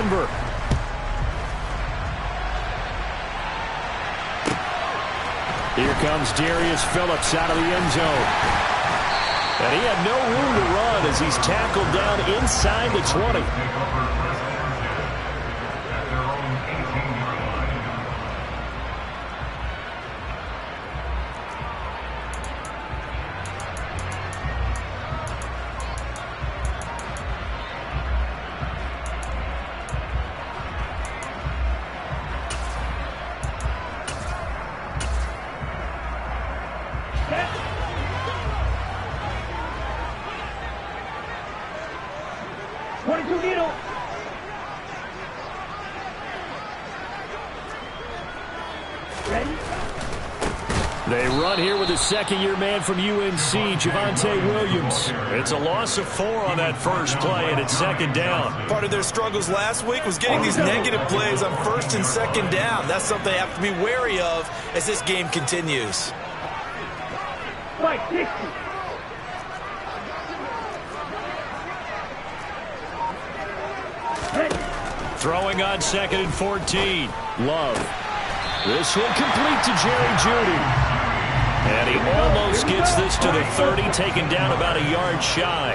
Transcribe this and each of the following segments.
Denver. Here comes Darius Phillips out of the end zone. And he had no room to run as he's tackled down inside the 20. They run here with a second-year man from UNC, Javonte Williams. It's a loss of 4 on that first play, and it's second down. Part of their struggles last week was getting these negative plays on first and second down. That's something they have to be wary of as this game continues. Throwing on 2nd and 14. Love. This one complete to Jerry Jeudy. And he almost gets this to the 30, taken down about a yard shy.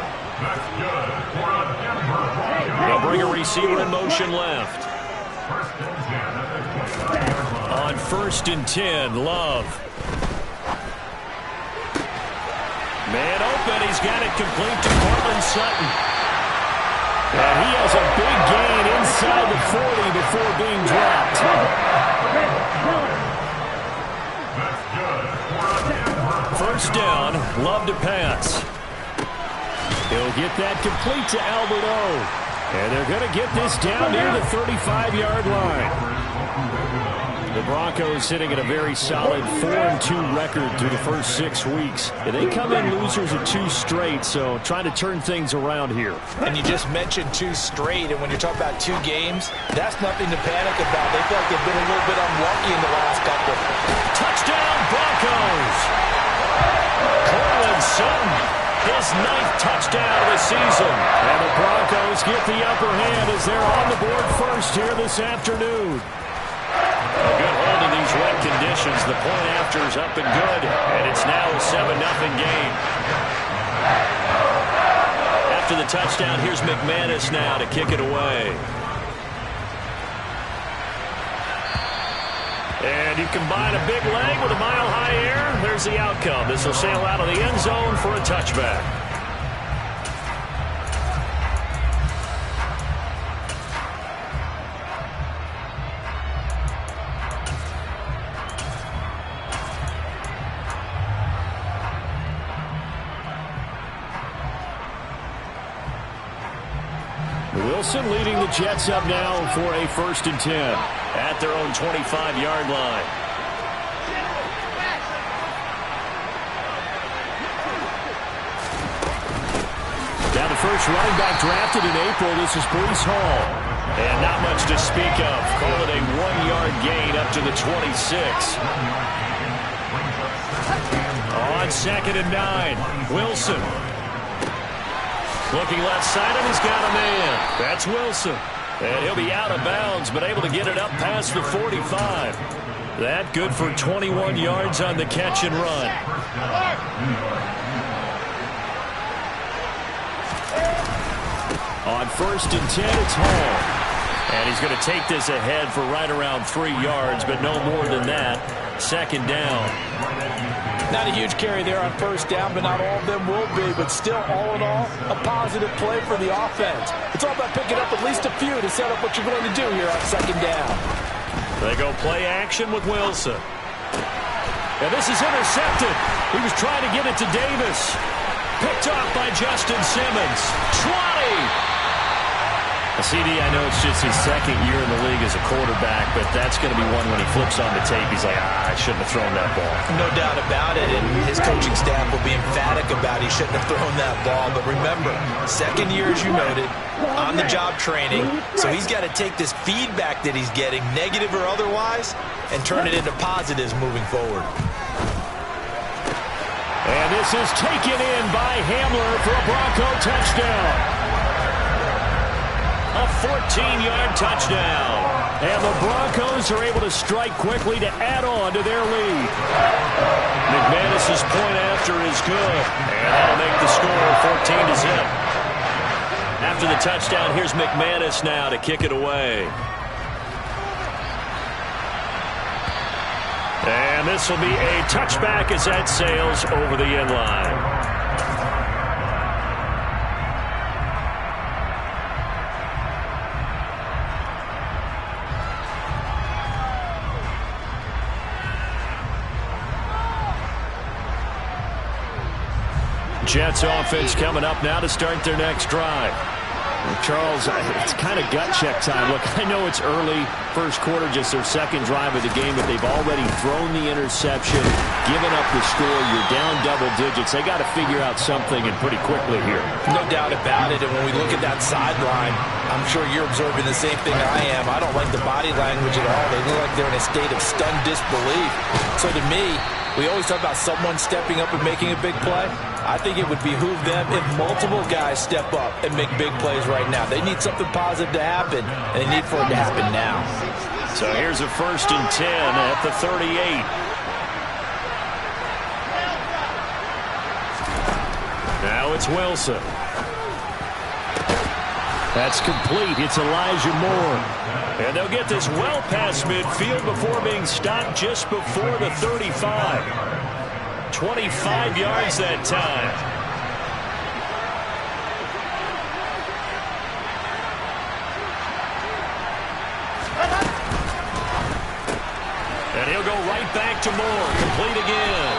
They'll bring a receiver in motion left. On 1st and 10, Love. Man open, he's got it complete to Cortland Sutton. And he has a big gain inside the 40 before being dropped. First down, Love to pass. He'll get that complete to Albert O. And they're going to get this down near the 35-yard line. The Broncos sitting at a very solid 4-2 record through the first 6 weeks. And they come in losers of 2 straight, so trying to turn things around here. And you just mentioned 2 straight, and when you're talking about 2 games, that's nothing to panic about. They feel like they've been a little bit unlucky in the last couple. Touchdown, Broncos! Cortland Sutton, his 9th touchdown of the season. And the Broncos get the upper hand as they're on the board first here this afternoon. A good hold in these wet conditions. The point after is up and good, and it's now a 7-0 game. After the touchdown, here's McManus now to kick it away. And you combine a big leg with a mile-high air, there's the outcome. This will sail out of the end zone for a touchback. Wilson leading the Jets up now for a 1st and 10 at their own 25-yard line. Now the first running back drafted in April, this is Breece Hall. And not much to speak of. Call it a 1-yard gain up to the 26. On 2nd and 9, Wilson. Looking left side, and he's got a man. That's Wilson. And he'll be out of bounds, but able to get it up past the 45. That good for 21 yards on the catch and run. On 1st and 10, it's Hall. And he's going to take this ahead for right around 3 yards, but no more than that. 2nd down. Not a huge carry there on 1st down, but not all of them will be. But still, all in all, a positive play for the offense. It's all about picking up at least a few to set up what you're going to do here on 2nd down. They go play action with Wilson. And this is intercepted. He was trying to get it to Davis. Picked off by Justin Simmons. 20! CD, I know it's just his 2nd year in the league as a quarterback, but that's going to be one when he flips on the tape, he's like, I shouldn't have thrown that ball. No doubt about it, and his coaching staff will be emphatic about he shouldn't have thrown that ball. But remember, 2nd year, as you noted, on-the-job training, so he's got to take this feedback that he's getting, negative or otherwise, and turn it into positives moving forward. And this is taken in by Hamler for a Bronco touchdown. A 14-yard touchdown. And the Broncos are able to strike quickly to add on to their lead. McManus's point after is good. And that'll make the score 14-0. After the touchdown, here's McManus now to kick it away. And this will be a touchback as that sails over the end line. Jets offense coming up now to start their next drive. Charles, it's kind of gut check time. Look, I know it's early, first quarter, just their second drive of the game, but they've already thrown the interception, given up the score. You're down double digits. They got to figure out something, and pretty quickly here. No doubt about it, and when we look at that sideline, I'm sure you're observing the same thing I am. I don't like the body language at all. They look like they're in a state of stunned disbelief. So to me, we always talk about someone stepping up and making a big play. I think it would behoove them if multiple guys step up and make big plays right now. They need something positive to happen, and they need for it to happen now. So here's a 1st and 10 at the 38. Now it's Wilson. That's complete. It's Elijah Moore. And they'll get this well past midfield before being stopped just before the 35. 25 yards that time. And he'll go right back to Moore. Complete again.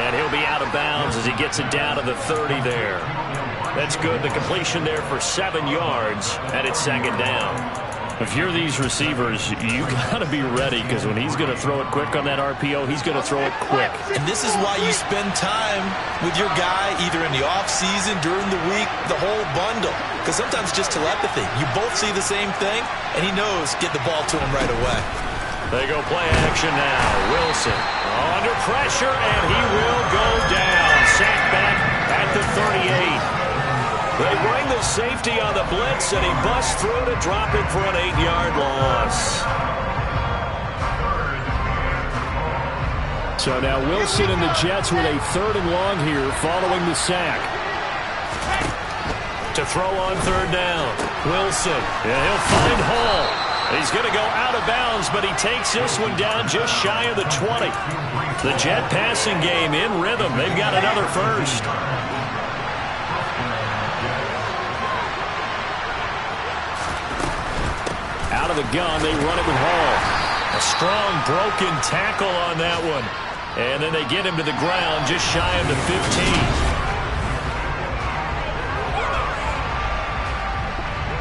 And he'll be out of bounds as he gets it down to the 30 there. That's good. The completion there for 7 yards, and it's 2nd down. If you're these receivers, you got to be ready, because when he's going to throw it quick on that RPO, he's going to throw it quick. And this is why you spend time with your guy either in the offseason, during the week, the whole bundle. Because sometimes just telepathy. You both see the same thing, and he knows get the ball to him right away. They go play action now. Wilson under pressure, and he will go down. Sacked back at the 38. They bring the safety on the blitz, and he busts through to drop it for an 8-yard loss. So now Wilson and the Jets with a 3rd and long here following the sack. To throw on 3rd down. Wilson, and he'll find Hall. He's going to go out of bounds, but he takes this one down just shy of the 20. The Jet passing game in rhythm. They've got another first. Out of the gun, they run it with Hall. A strong broken tackle on that one. And then they get him to the ground just shy of the 15.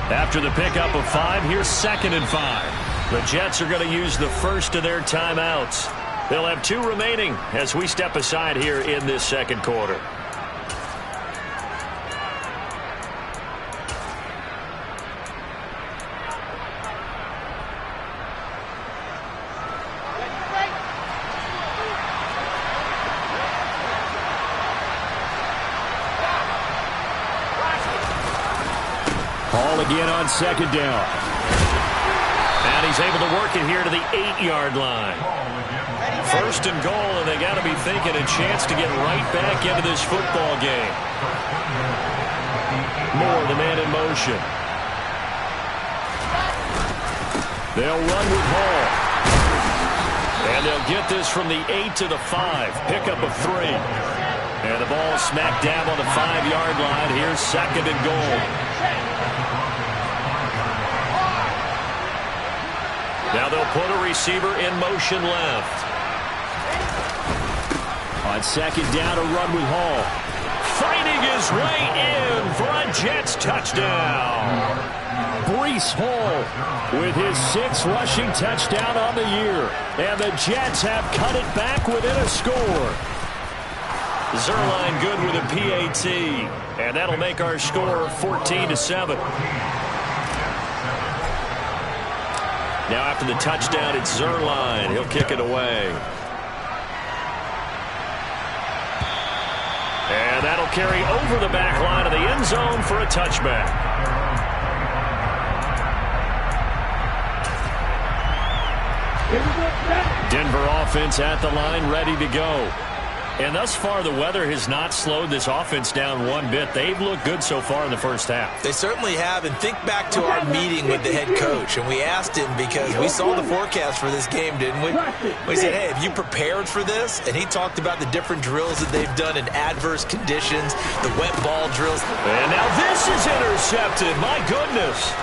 After the pickup of 5, here's 2nd and 5. The Jets are going to use the first of their timeouts. They'll have 2 remaining as we step aside here in this second quarter. Hall again on 2nd down. And he's able to work it here to the 8-yard line. 1st and goal, and they got to be thinking a chance to get right back into this football game. Moore, the man in motion. They'll run with Hall. And they'll get this from the 8 to the 5. Pickup of 3. And the ball smack dab on the 5-yard line. Here's 2nd and goal. Now they'll put a receiver in motion left. On 2nd down, a run with Hall. Fighting his way in for a Jets touchdown. Breece Hall with his 6th rushing touchdown on the year. And the Jets have cut it back within a score. Zuerlein good with a PAT. And that'll make our score 14-7. Now after the touchdown, it's Zuerlein. He'll kick it away. And that'll carry over the back line of the end zone for a touchback. Denver offense at the line, ready to go. And thus far, the weather has not slowed this offense down one bit. They've looked good so far in the first half. They certainly have. And think back to our meeting with the head coach. And we asked him, because we saw the forecast for this game, didn't we? We said, hey, have you prepared for this? And he talked about the different drills that they've done in adverse conditions, the wet ball drills. And now this is intercepted. My goodness.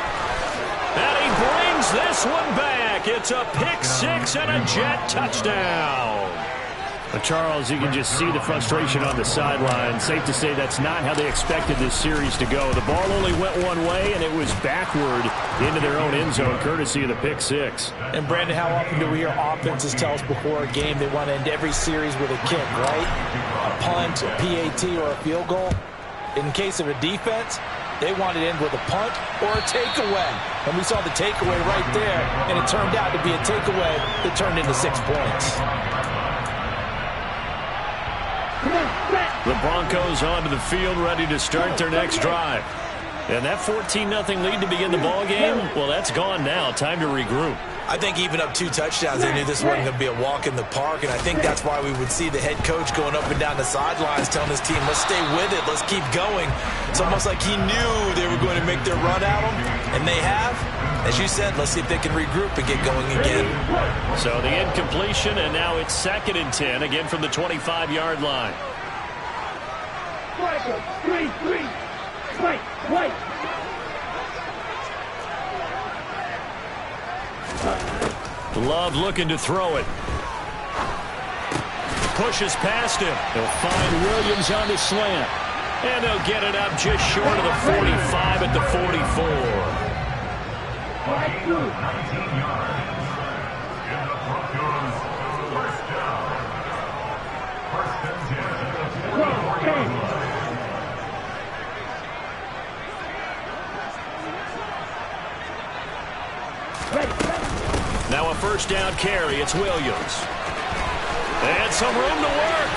And he brings this one back. It's a pick six and a Jet touchdown. Charles, you can just see the frustration on the sideline. Safe to say that's not how they expected this series to go. The ball only went one way, and it was backward into their own end zone, courtesy of the pick six. And, Brandon, how often do we hear offenses tell us before a game they want to end every series with a kick, right? A punt, a PAT, or a field goal. In case of a defense, they want to end with a punt or a takeaway. And we saw the takeaway right there, and it turned out to be a takeaway that turned into 6 points. The Broncos onto the field, ready to start their next drive. And that 14-0 lead to begin the ball game, well, that's gone now. Time to regroup. I think even up 2 touchdowns, they knew this wasn't going to be a walk in the park, and I think that's why we would see the head coach going up and down the sidelines telling his team, let's stay with it, let's keep going. It's almost like he knew they were going to make their run at him, and they have. As you said, let's see if they can regroup and get going again. So the incompletion, and now it's 2nd and 10, again from the 25-yard line. Love looking to throw it. Pushes past him. He'll find Williams on the slant. And they'll get it up just short of the 45 at the 44. Now a first down carry. It's Williams. And some room to work.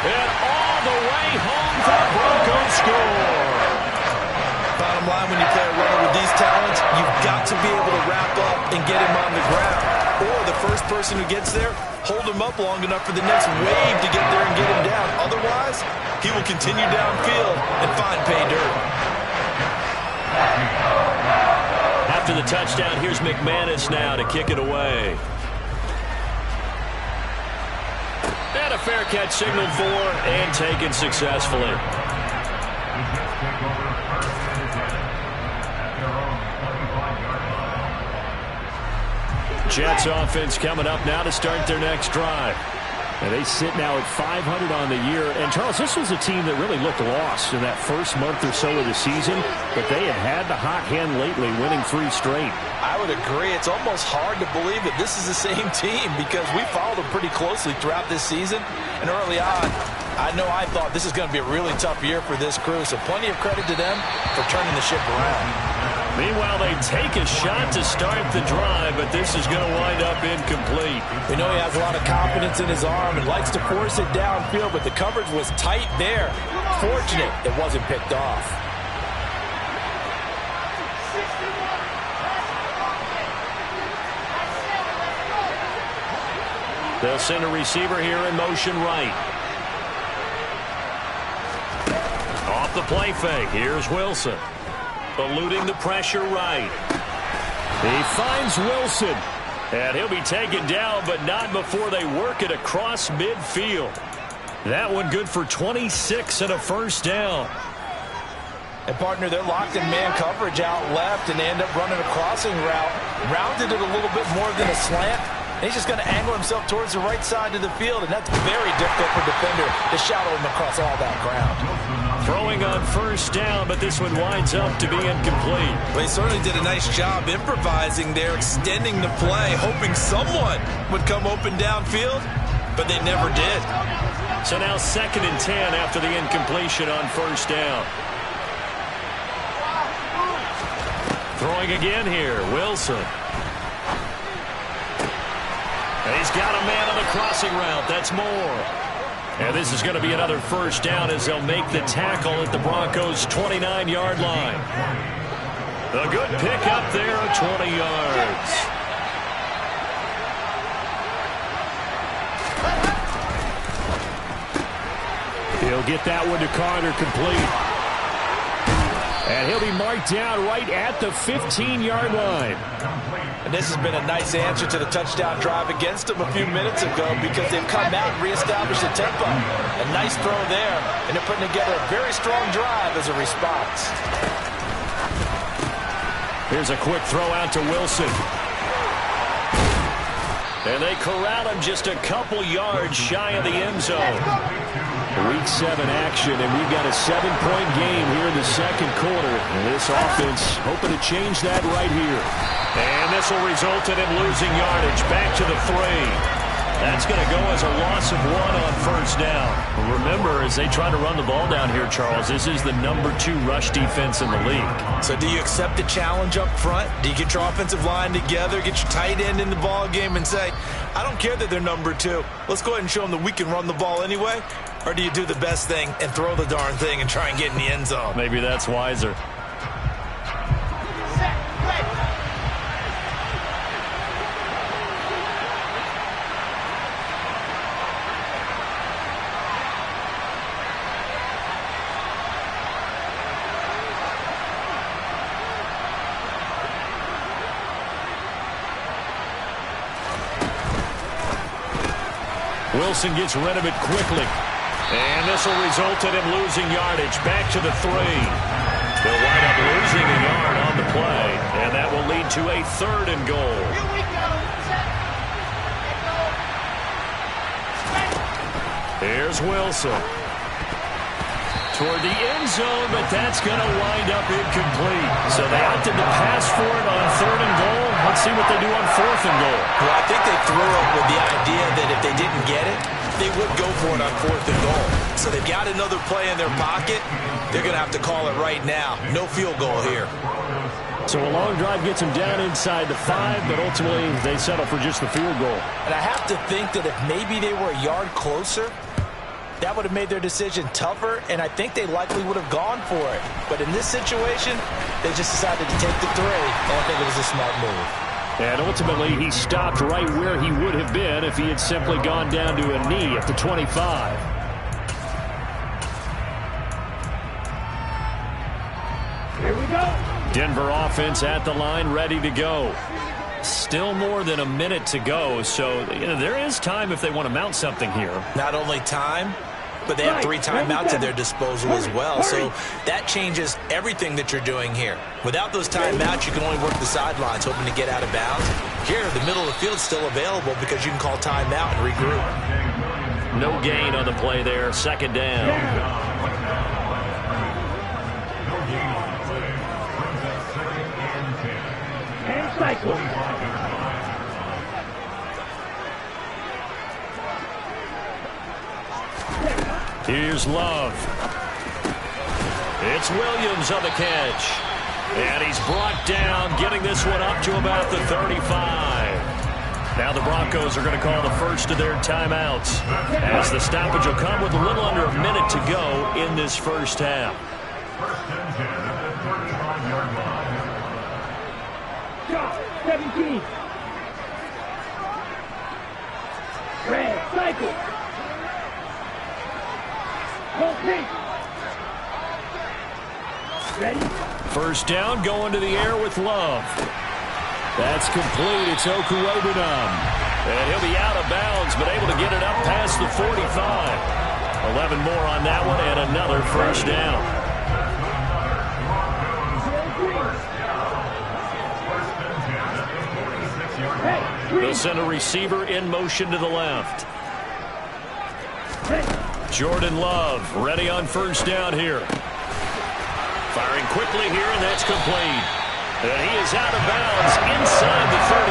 And all the way home for the Broncos score. Bottom line, when you play a runner with these talents, you've got to be able to wrap up and get him on the ground. Or the first person who gets there, hold him up long enough for the next wave to get there and get him down. Otherwise, he will continue downfield and find pay dirt. After the touchdown, here's McManus now to kick it away. And a fair catch signaled for and taken successfully. Jets offense coming up now to start their next drive. And they sit now at 500 on the year. And, Charles, this was a team that really looked lost in that first month or so of the season. But they had the hot hand lately, winning 3 straight. I would agree. It's almost hard to believe that this is the same team because we followed them pretty closely throughout this season. And early on, I know I thought this is going to be a really tough year for this crew. So plenty of credit to them for turning the ship around. Meanwhile, they take a shot to start the drive, but this is going to wind up incomplete. We know he has a lot of confidence in his arm and likes to force it downfield, but the coverage was tight there. Fortunate it wasn't picked off. They'll send a receiver here in motion right. Off the play fake. Here's Wilson. Eluding the pressure right. He finds Wilson. And he'll be taken down, but not before they work it across midfield. That one good for 26 and a first down. And, partner, they're locked in man coverage out left, and they end up running a crossing route. Rounded it a little bit more than a slant. And he's just going to angle himself towards the right side of the field, and that's very difficult for a defender to shadow him across all that ground. Throwing on first down, but this one winds up to be incomplete. Well, he certainly did a nice job improvising there, extending the play, hoping someone would come open downfield, but they never did. So now 2nd and 10 after the incompletion on first down. Throwing again here, Wilson. And he's got a man on the crossing route. That's more. And this is going to be another first down as they'll make the tackle at the Broncos' 29-yard line. A good pick up there of 20 yards. He'll get that one to Carter, complete. And he'll be marked down right at the 15-yard line. And this has been a nice answer to the touchdown drive against them a few minutes ago because they've come out and reestablished the tempo. A nice throw there, and they're putting together a very strong drive as a response. Here's a quick throw out to Wilson. And they corral him just a couple yards shy of the end zone. Week 7 action, and we've got a 7-point game here in the second quarter. And this offense hoping to change that right here. And this will result in him losing yardage back to the 3. That's going to go as a loss of 1 on first down. Remember, as they try to run the ball down here, Charles, this is the number 2 rush defense in the league. So do you accept the challenge up front? Do you get your offensive line together, get your tight end in the ball game and say, I don't care that they're number 2. Let's go ahead and show them that we can run the ball anyway? Or do you do the best thing and throw the darn thing and try and get in the end zone? Maybe that's wiser. Wilson gets rid of it quickly. And this will result in him losing yardage back to the 3. They'll wind up losing a yard on the play, and that will lead to a 3rd and goal. Here's Wilson. Toward the end zone, but that's going to wind up incomplete. So they opted to pass for it on 3rd and goal. Let's see what they do on 4th and goal. Well, I think they threw it with the idea that if they didn't get it, they would go for it on 4th and goal. So they've got another play in their pocket. They're going to have to call it right now. No field goal here. So a long drive gets them down inside the 5, but ultimately they settle for just the field goal. And I have to think that if maybe they were a yard closer, that would have made their decision tougher, and I think they likely would have gone for it. But in this situation, they just decided to take the 3, and I think it was a smart move. And ultimately, he stopped right where he would have been if he had simply gone down to a knee at the 25. Here we go. Denver offense at the line, ready to go. Still more than a minute to go, so there is time if they want to mount something here. Not only time, but they have 3 timeouts at their disposal as well. So that changes everything that you're doing here. Without those timeouts, you can only work the sidelines, hoping to get out of bounds. Here, the middle of the field is still available because you can call timeout and regroup. No gain on the play there. 2nd down. Here's Love. It's Williams on the catch. And he's brought down, getting this one up to about the 35. Now the Broncos are going to call the first of their timeouts, as the stoppage will come with a little under a minute to go in this first half. Drop, 17. Red, cycle. Ready? First down, going to the air with Love. That's complete. It's Okuwebunam. And he'll be out of bounds, but able to get it up past the 45. 11 more on that one, and another first down. They'll send a receiver in motion to the left. Jordan Love ready on first down here. Firing quickly here, and that's complete. And he is out of bounds inside the 35.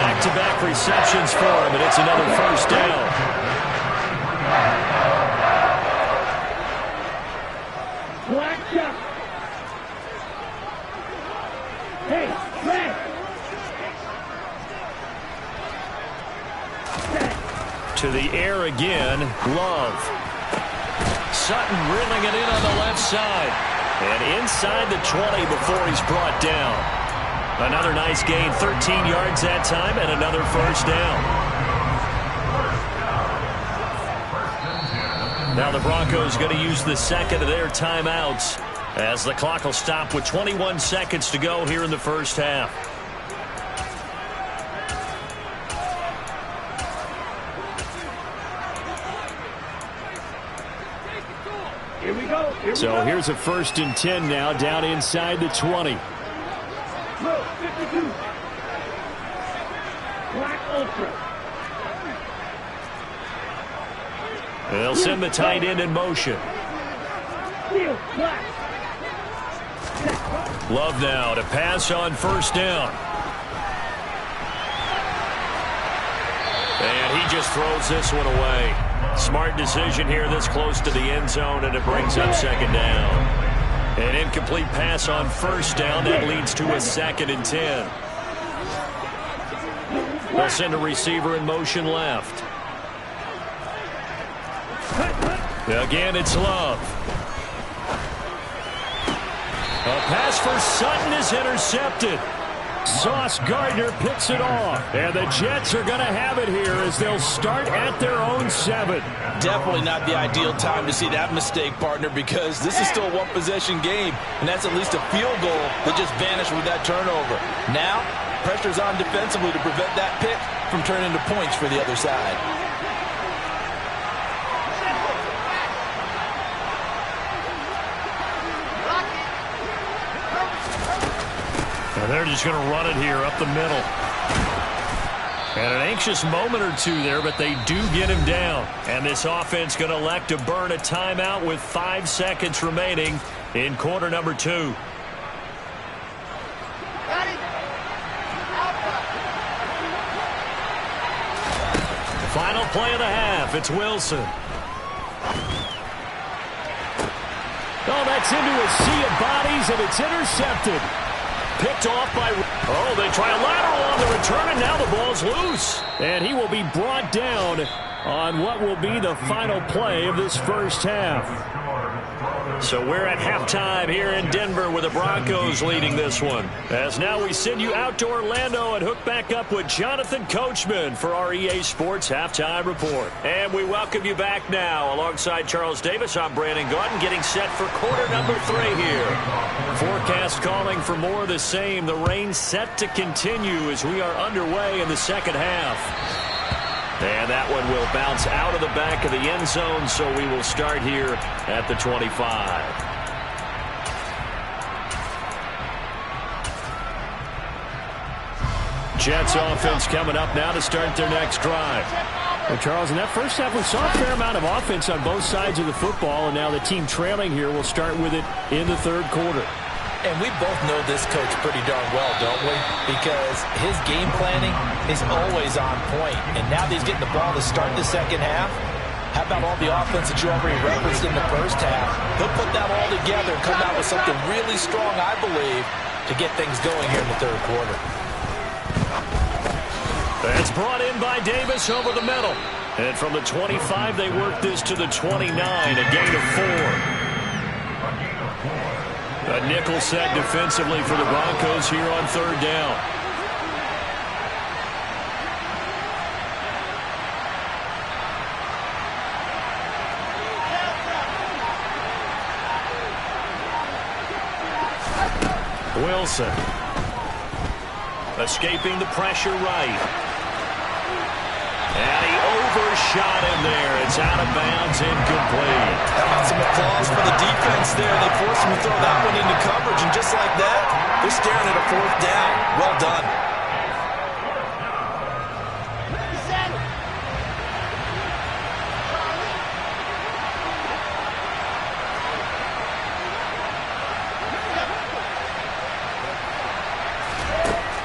Back-to-back receptions for him, and it's another first down. Black shot. Hey, red. To the air again, Love. Sutton reeling it in on the left side. And inside the 20 before he's brought down. Another nice gain, 13 yards that time, and another first down. Now the Broncos going to use the second of their timeouts as the clock will stop with 21 seconds to go here in the first half. Here we go. So here's a 1st and 10 now, down inside the 20. Look, 52. Black Ultra. They'll send the tight end in motion. Steel, black. Love now to pass on first down. And he just throws this one away. Smart decision here this close to the end zone, and it brings up second down. An incomplete pass on first down. That leads to a 2nd and 10. They'll send a receiver in motion left. Again, it's Love. A pass for Sutton is intercepted. Sauce Gardner picks it off. And the Jets are going to have it here as they'll start at their own 7. Definitely not the ideal time to see that mistake, partner, because this is still a one-possession game, and that's at least a field goal that just vanished with that turnover. Now, pressure's on defensively to prevent that pick from turning into points for the other side. And they're just going to run it here up the middle. And an anxious moment or two there, but they do get him down. And this offense going to elect to burn a timeout with 5 seconds remaining in quarter number 2. Final play of the half. It's Wilson. Oh, that's into a sea of bodies, and it's intercepted. Picked off by... Oh, they try a lateral on the return, and now the ball's loose. And he will be brought down on what will be the final play of this first half. So we're at halftime here in Denver with the Broncos leading this one. As now we send you out to Orlando and hook back up with Jonathan Coachman for our EA Sports Halftime Report. And we welcome you back now. Alongside Charles Davis, I'm Brandon Gaudin, getting set for quarter number 3 here. Forecast calling for more of the same. The rain set to continue as we are underway in the second half. And that one will bounce out of the back of the end zone, so we will start here at the 25. Jets offense coming up now to start their next drive. Well, Charles, in that first half, we saw a fair amount of offense on both sides of the football, and now the team trailing here will start with it in the third quarter. And we both know this coach pretty darn well, don't we? Because his game planning is always on point. And now that he's getting the ball to start the second half, how about all the offense that you already referenced in the first half? He'll put that all together and come out with something really strong, I believe, to get things going here in the third quarter. That's brought in by Davis over the middle. And from the 25, they work this to the 29, a gain of 4. A nickel set defensively for the Broncos here on third down. Wilson. Escaping the pressure right. And he overshot him there. It's out of bounds, incomplete. How about some applause for the defense there? They forced him to throw that one into coverage, and just like that, they're staring at a 4th down. Well done.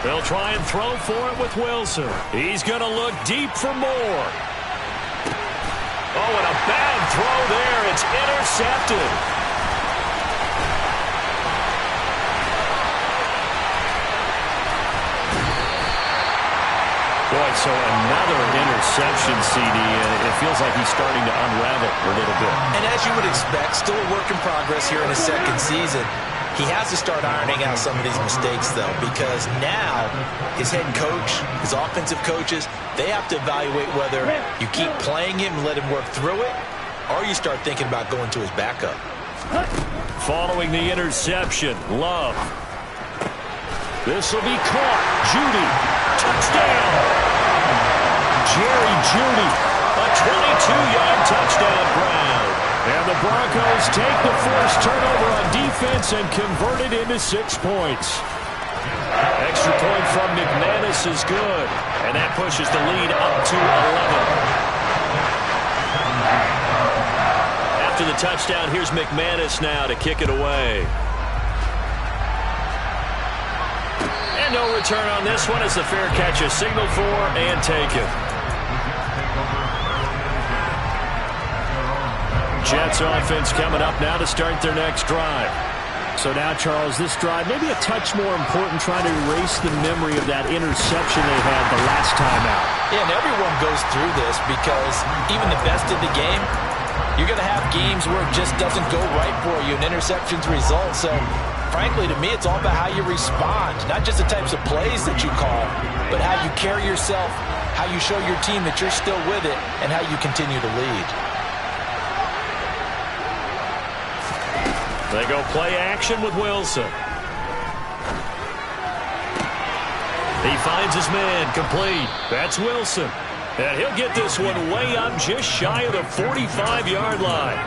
They'll try and throw for it with Wilson. He's going to look deep for more. Oh, and a bad throw there. It's intercepted. Boy, So another interception, CD, and it feels like he's starting to unravel a little bit. And as you would expect, still a work in progress here in his second season. He has to start ironing out some of these mistakes, though, because now his head coach, his offensive coaches, they have to evaluate whether you keep playing him and let him work through it, or you start thinking about going to his backup. Following the interception, Love. This will be caught. Judy. Touchdown. Jerry Judy. A 22-yard touchdown ground. And the Broncos take the forced turnover on defense and convert it into 6 points. Extra point from McManus is good. And that pushes the lead up to 11. After the touchdown, here's McManus now to kick it away. And no return on this one as the fair catch is signaled for and taken. Jets offense coming up now to start their next drive. So now, Charles, this drive maybe a touch more important, trying to erase the memory of that interception they had the last time out. Yeah, and everyone goes through this because even the best in the game, you're going to have games where it just doesn't go right for you, and interceptions result. So, frankly, to me, it's all about how you respond, not just the types of plays that you call, but how you carry yourself, how you show your team that you're still with it, and how you continue to lead. They go play action with Wilson. He finds his man complete. That's Wilson. And he'll get this one way up just shy of the 45-yard line.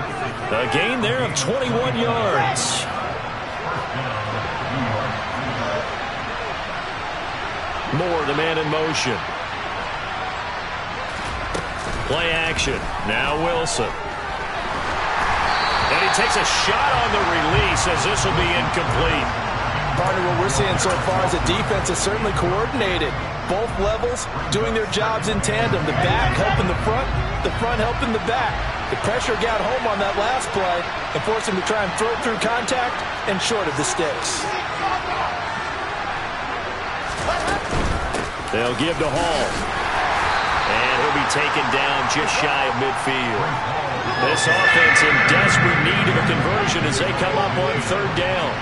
A gain there of 21 yards. Moore, the man in motion. Play action. Now Wilson. And he takes a shot on the release as this will be incomplete. Partner, what we're seeing so far is the defense is certainly coordinated. Both levels doing their jobs in tandem. The back helping the front helping the back. The pressure got home on that last play and forced him to try and throw through contact and short of the sticks. They'll give to Hall. And he'll be taken down just shy of midfield. This offense in desperate need of a conversion as they come up on third down.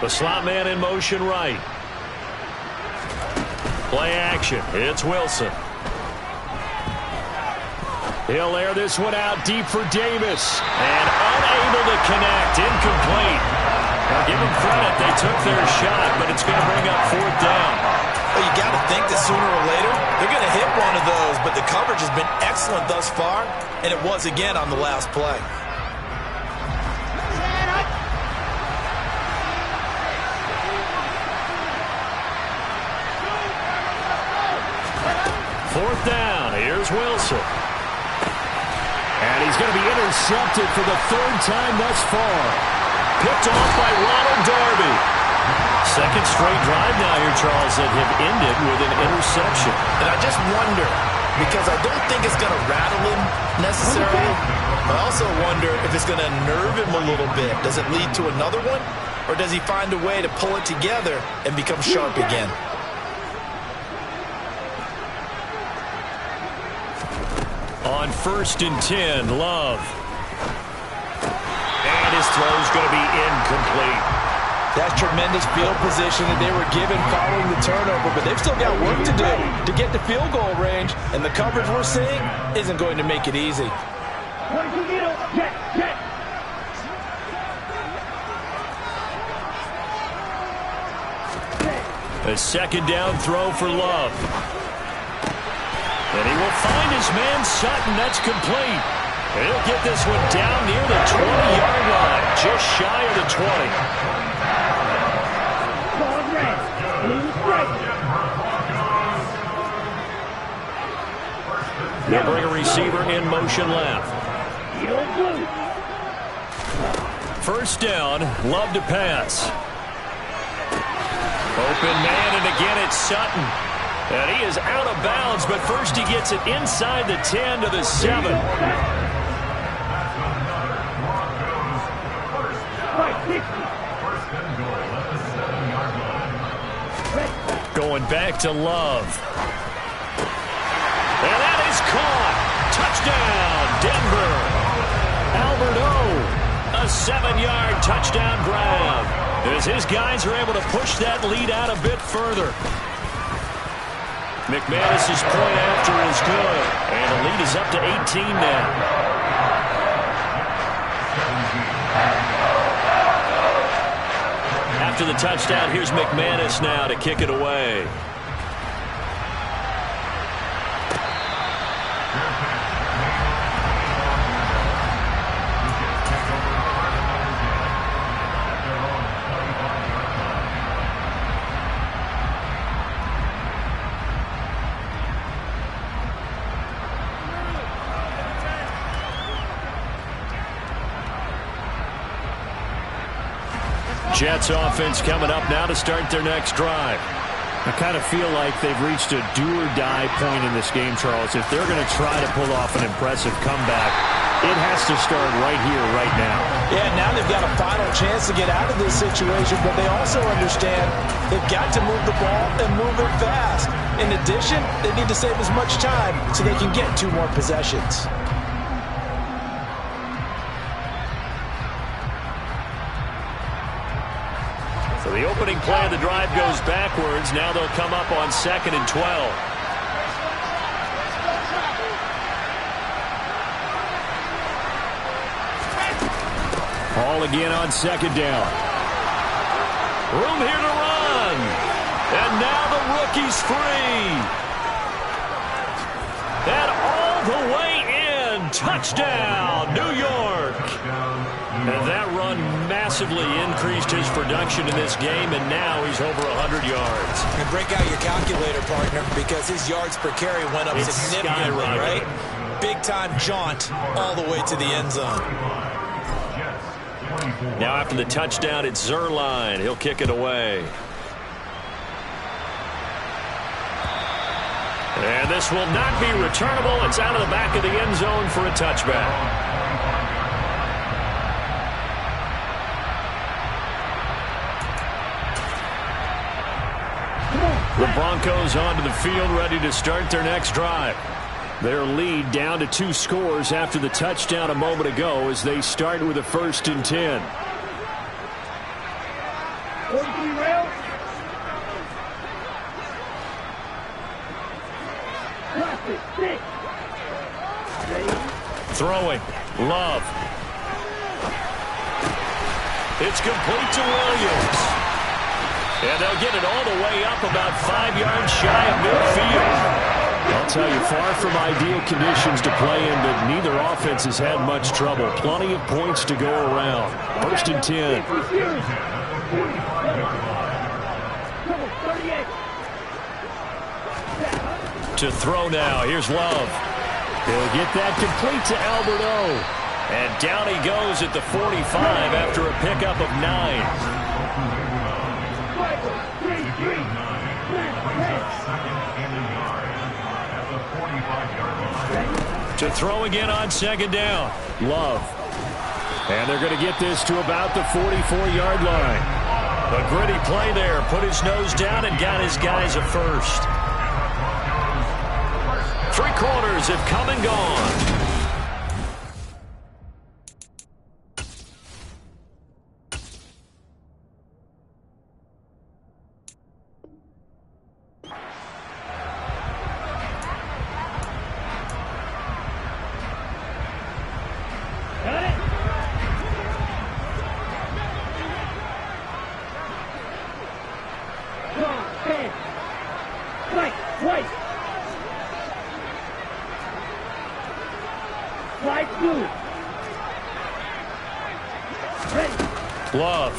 The slot man in motion right. Play action. It's Wilson. He'll air this one out deep for Davis. And unable to connect. Incomplete. Now give them credit. They took their shot, but it's going to bring up fourth down. Well, you got to think that sooner or later they're going to hit one of those, but the coverage has been excellent thus far, and it was again on the last play. Fourth down. Here's Wilson. And he's going to be intercepted for the third time thus far. Picked off by Ronald Darby. Second straight drive now here, Charles, that have ended with an interception. And I just wonder, because I don't think it's going to rattle him necessarily, I also wonder if it's going to nerve him a little bit. Does it lead to another one? Or does he find a way to pull it together and become sharp again? On 1st and 10, Love. And his throw's going to be incomplete. That's tremendous field position that they were given following the turnover, but they've still got work to do to get to field goal range, and the coverage we're seeing isn't going to make it easy. A second down throw for Love. And he will find his man Sutton. That's complete. And he'll get this one down near the 20-yard line, just shy of the 20. They'll bring a receiver in motion left. First down, Love to pass. Open man, and again it's Sutton. And he is out of bounds, but first he gets it inside the 10 to the 7. Going back to Love. And that is caught. Touchdown, Denver. Albert O, a 7-yard touchdown grab, as his guys are able to push that lead out a bit further. McManus's point after is good, and the lead is up to 18 now. After the touchdown, here's McManus now to kick it away. Jets offense coming up now to start their next drive. I kind of feel like they've reached a do-or-die point in this game, Charles. If they're going to try to pull off an impressive comeback, it has to start right here, right now. Yeah, now they've got a final chance to get out of this situation, but they also understand they've got to move the ball and move it fast. In addition, they need to save as much time so they can get 2 more possessions. So the opening play of the drive goes backwards. Now they'll come up on 2nd and 12. Ball again on 2nd down. Room here to run. And now the rookie's free. And all the way in. Touchdown, New York. And that run massively increased his production in this game, and now he's over 100 yards. And break out your calculator, partner, because his yards per carry went up significantly, right? Big-time jaunt all the way to the end zone. Now after the touchdown, it's Zuerlein. He'll kick it away. And this will not be returnable. It's out of the back of the end zone for a touchback. The Broncos onto the field, ready to start their next drive. Their lead down to 2 scores after the touchdown a moment ago as they start with a 1st and 10. 43 rounds. Throwing. Love. It's complete to Williams. And they'll get it all the way up about 5 yards shy of midfield. I'll tell you, far from ideal conditions to play in, but neither offense has had much trouble. Plenty of points to go around. 1st and 10. To throw now. Here's Love. He'll get that complete to Albert O. And down he goes at the 45 after a pickup of 9. To throw again on 2nd down. Love. And they're going to get this to about the 44-yard line. A gritty play there. Put his nose down and got his guys a 1st. 3 quarters have come and gone. Love.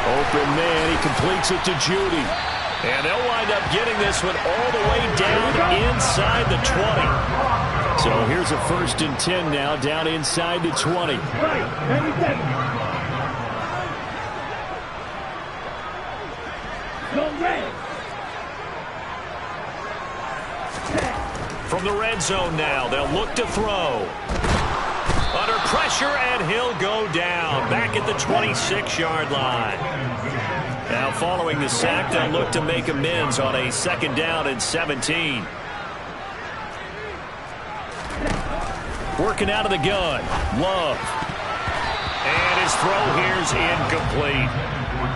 Open man. He completes it to Judy. And they'll wind up getting this one all the way down inside the 20. So here's a 1st and 10 now, down inside the 20. From the red zone now, they'll look to throw. Under pressure, and he'll go down. Back at the 26-yard line. Now following the sack, they'll look to make amends on a 2nd down and 17. Working out of the gun. Love. And his throw here's incomplete.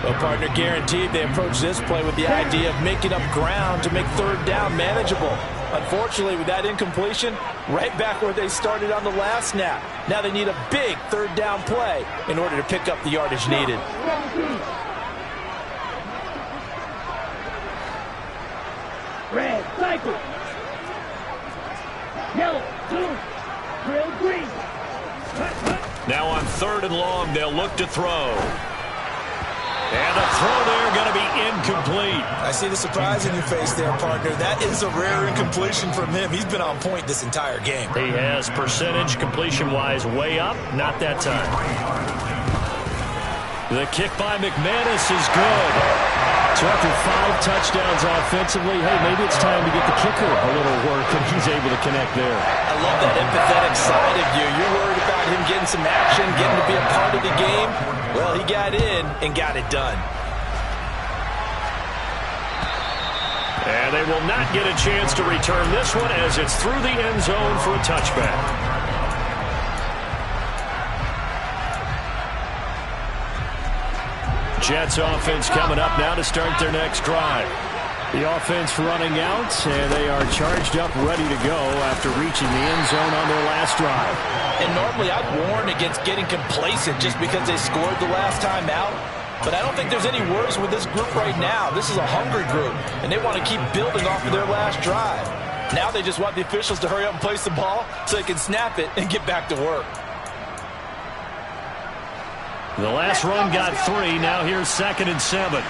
Well, partner, guaranteed they approach this play with the idea of making up ground to make 3rd down manageable. Unfortunately, with that incompletion, right back where they started on the last snap. Now they need a big 3rd down play in order to pick up the yardage needed. Red, cycle. Yellow, blue, trail green. Now on 3rd and long, they'll look to throw. And the throw there going to be incomplete. I see the surprise in your face there, partner. That is a rare incompletion from him. He's been on point this entire game. He has percentage completion-wise way up. Not that time. The kick by McManus is good. So after 5 touchdowns offensively, hey, maybe it's time to get the kicker a little work, and he's able to connect there. I love that empathetic side of you. You're worried about him getting some action, getting to be a part of the game. Well, he got in and got it done. And they will not get a chance to return this one as it's through the end zone for a touchback. Jets offense coming up now to start their next drive. The offense running out, and they are charged up, ready to go after reaching the end zone on their last drive. And normally I'd warn against getting complacent just because they scored the last time out. But I don't think there's any worries with this group right now. This is a hungry group, and they want to keep building off of their last drive. Now they just want the officials to hurry up and place the ball so they can snap it and get back to work. The last run got 3. Now here's 2nd and 7.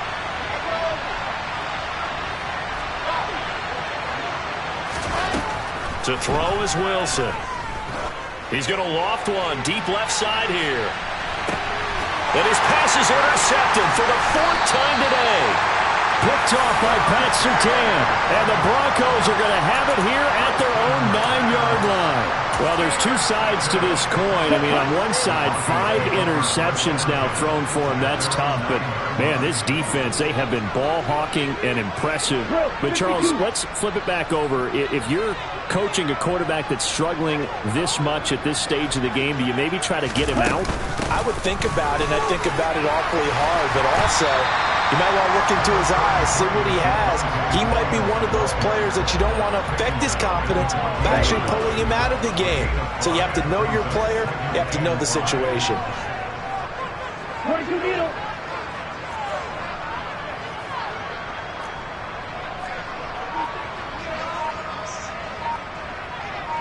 To throw is Wilson. He's going to loft one deep left side here. And his pass is intercepted for the 4th time today. Picked off by Pat Surtain. And the Broncos are going to have it here at their own 9-yard line. Well, there's 2 sides to this coin. I mean, on one side, 5 interceptions now thrown for him. That's tough. But, man, this defense, they have been ball hawking and impressive. But, Charles, let's flip it back over. If you're coaching a quarterback that's struggling this much at this stage of the game, do you maybe try to get him out? I would think about it, and I think about it awfully hard. But also, you might want to look into his eyes, see what he has. He might be one of those players that you don't want to affect his confidence by actually pulling him out of the game. So you have to know your player. You have to know the situation. 42 middle.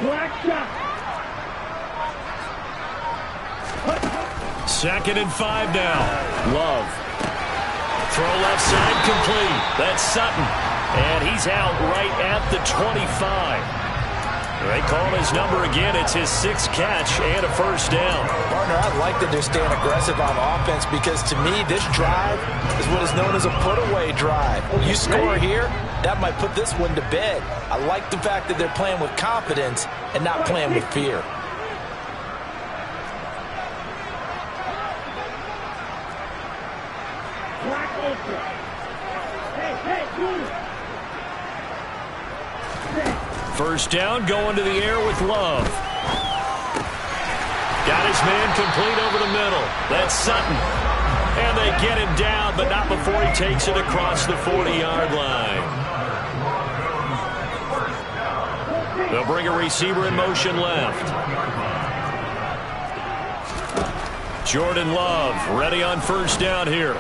Black shot. 2nd and 5 now. Love. Throw left side complete. That's Sutton. And he's out right at the 25. They call his number again. It's his 6th catch and a 1st down. Partner, I like that they're staying aggressive on offense because to me, this drive is what is known as a put-away drive. You score here, that might put this one to bed. I like the fact that they're playing with confidence and not playing with fear. Black ultra. Hey, dude. 1st down, going to the air with Love. Got his man complete over the middle. That's Sutton. And they get him down, but not before he takes it across the 40-yard line. They'll bring a receiver in motion left. Jordan Love ready on 1st down here.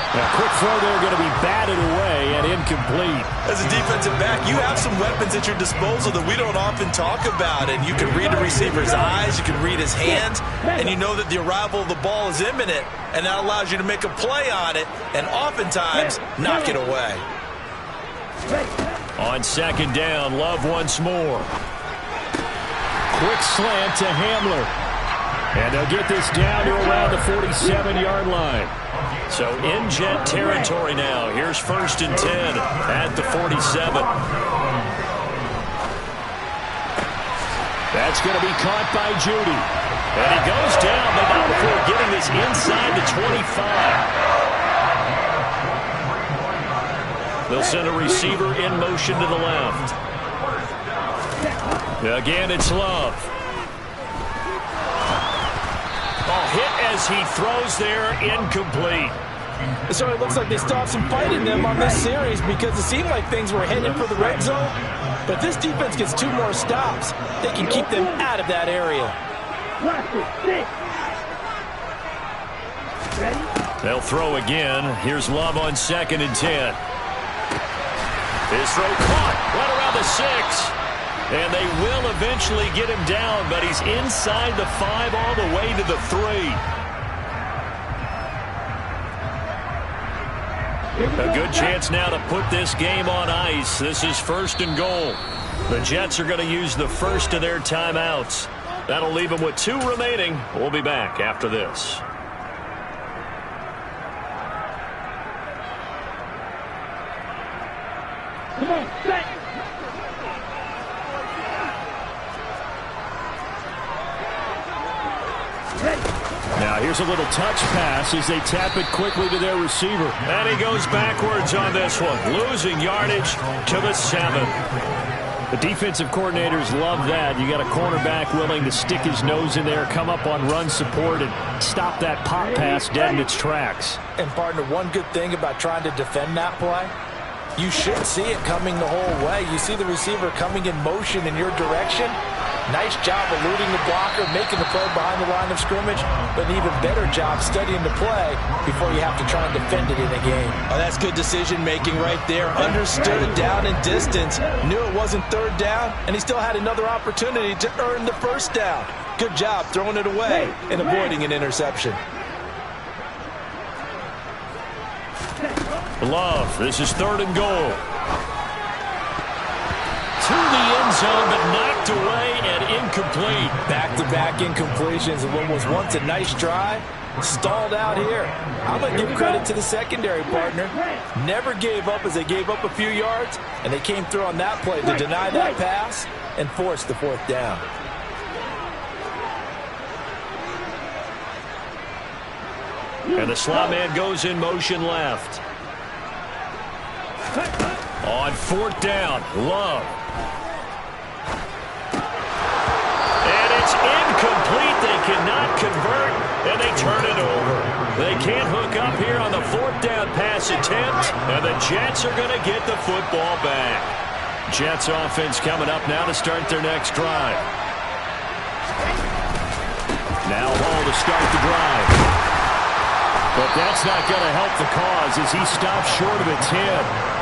A quick throw there, going to be batted away and incomplete. As a defensive back, you have some weapons at your disposal that we don't often talk about. And you can read the receiver's eyes, you can read his hands, and you know that the arrival of the ball is imminent. And that allows you to make a play on it and oftentimes knock it away. On 2nd down, Love once more. Quick slant to Hamler. And they'll get this down to around the 47-yard line. So in Jet territory now. Here's 1st and 10 at the 47. That's going to be caught by Judy. And he goes down, but not before getting this inside the 25. They'll send a receiver in motion to the left. Again, it's Love. Oh, hit as he throws there, incomplete. So it looks like they still have some fight in them on this series because it seemed like things were headed for the red zone. But this defense gets 2 more stops. They can keep them out of that area. They'll throw again. Here's Love on 2nd and 10. His throw caught right around the 6. And they will eventually get him down, but he's inside the 5 all the way to the 3. A good chance now to put this game on ice. This is 1st and goal. The Jets are going to use the first of their timeouts. That'll leave them with 2 remaining. We'll be back after this. Come on, set. Now here's a little touch pass as they tap it quickly to their receiver. And he goes backwards on this one, losing yardage to the 7. The defensive coordinators love that. You got a cornerback willing to stick his nose in there, come up on run support, and stop that pop pass dead in its tracks. And partner, one good thing about trying to defend that play, you should see it coming the whole way. You see the receiver coming in motion in your direction. Nice job eluding the blocker, making the play behind the line of scrimmage, but an even better job studying the play before you have to try and defend it in a game. Oh, that's good decision-making right there. Understood down and distance. Knew it wasn't 3rd down, and he still had another opportunity to earn the 1st down. Good job throwing it away and avoiding an interception. Love, this is 3rd and goal. To the end zone, but knocked away and incomplete. Back-to-back incompletions of what was once a nice drive, stalled out here. I'm going to give credit to the secondary, partner. Never gave up as they gave up a few yards, and they came through on that play to deny that pass and force the 4th down. And the slot man goes in motion left. On 4th down, Love. And it's incomplete. They cannot convert, and they turn it over. They can't hook up here on the 4th down pass attempt, and the Jets are going to get the football back. Jets offense coming up now to start their next drive. Now Hall to start the drive. But that's not going to help the cause as he stops short of the 10.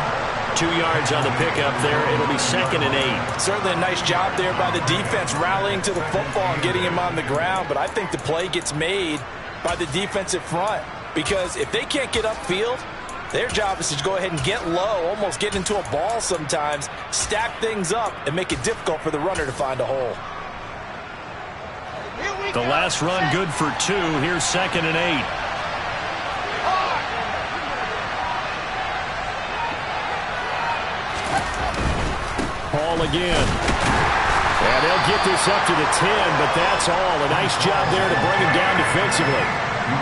2 yards on the pickup there. It'll be 2nd and 8. Certainly a nice job there by the defense rallying to the football and getting him on the ground. But I think the play gets made by the defensive front because if they can't get upfield, their job is to go ahead and get low, almost get into a ball sometimes, stack things up, and make it difficult for the runner to find a hole. The last run good for 2. Here's 2nd and 8. Ball again. And they'll get this up to the 10, but that's all. A nice job there to bring him down defensively.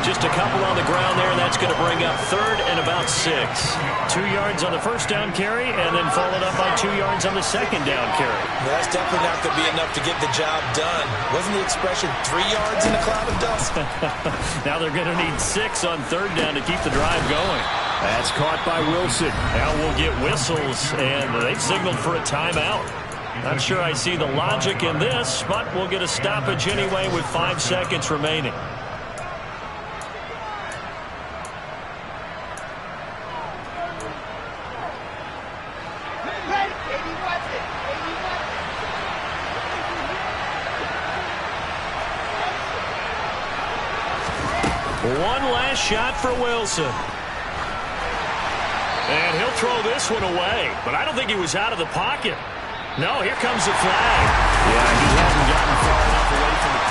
Just a couple on the ground there, and that's going to bring up 3rd and about 6. 2 yards on the 1st down carry, and then followed up by 2 yards on the 2nd down carry. That's definitely not going to be enough to get the job done. Wasn't the expression 3 yards in a cloud of dust? Now they're going to need 6 on 3rd down to keep the drive going. That's caught by Wilson. Now we'll get whistles, and they've signaled for a timeout. Not sure I see the logic in this, but we'll get a stoppage anyway with 5 seconds remaining. One last shot for Wilson. And he'll throw this one away. But I don't think he was out of the pocket. No, here comes the flag. Yeah, he hasn't gotten far enough away from the